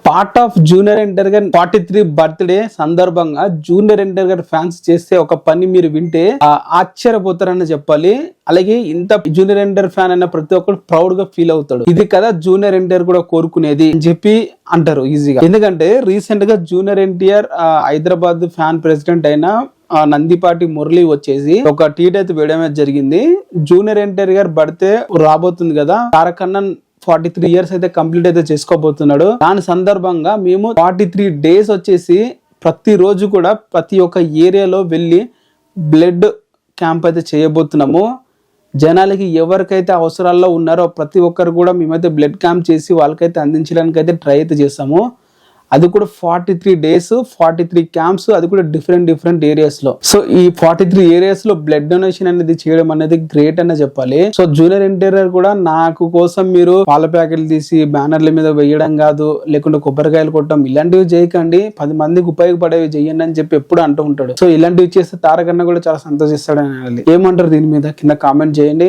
Part of junior NTR గారి 43 birthday సందర్భంగా junior NTR గారి ఫ్యాన్స్ చేస్తే ఒక పని మీరు వింటే ఆశ్చర్యపోతారని చెప్పాలి. అలాగే ఇంత జూనియర్ ఎన్టీఆర్ ఫ్యాన్ అయిన ప్రతి ఒక్కరు ప్రౌడ్ గా ఫీల్ అవుతాడు. ఇది కదా జూనియర్ ఎన్టీఆర్ కూడా కోరుకునేది అని చెప్పి అంటారు ఈజీగా. ఎందుకంటే రీసెంట్ గా junior NTR Hyderabad fan president అయిన నందిపాటి మురళి వచ్చేసి ఒక ట్వీట్ అయితే వేయడం జరిగింది. జూనియర్ ఎన్టీఆర్ గారు బర్త్డే రాబోతుంది కదా, తారక్ అన్న 43 ఇయర్స్ అయితే కంప్లీట్ అయితే చేసుకోబోతున్నాడు. దాని సందర్భంగా మేము 43 డేస్ వచ్చేసి ప్రతి రోజు కూడా ప్రతి ఒక్క ఏరియాలో వెళ్ళి బ్లడ్ క్యాంప్ అయితే చేయబోతున్నాము. జనాలకి ఎవరికైతే అవసరాల్లో ఉన్నారో ప్రతి ఒక్కరు కూడా మేమైతే బ్లడ్ క్యాంప్ చేసి వాళ్ళకైతే అందించడానికి అయితే ట్రై అయితే చేస్తాము. అది కూడా 43 డేస్ 43 క్యాంప్స్, అది కూడా డిఫరెంట్ ఏరియాస్ లో. సో ఈ 43 ఏరియాస్ లో బ్లడ్ డొనేషన్ అనేది చేయడం అనేది గ్రేట్ అనే చెప్పాలి. సో జూనియర్ ఎన్టీఆర్ కూడా నాకు కోసం మీరు పాల ప్యాకెట్లు తీసి బ్యానర్ల మీద వేయడం కాదు, లేకుంటే కొబ్బరికాయలు కొట్టడం ఇలాంటివి చేయకండి, 10 మందికి ఉపయోగపడేవి చెయ్యండి అని చెప్పి ఎప్పుడు అంటూ ఉంటాడు. సో ఇలాంటివి చేస్తే తారక్ అన్న కూడా చాలా సంతోషిస్తాడు అని. ఏమంటారు దీని మీద కింద కామెంట్ చేయండి.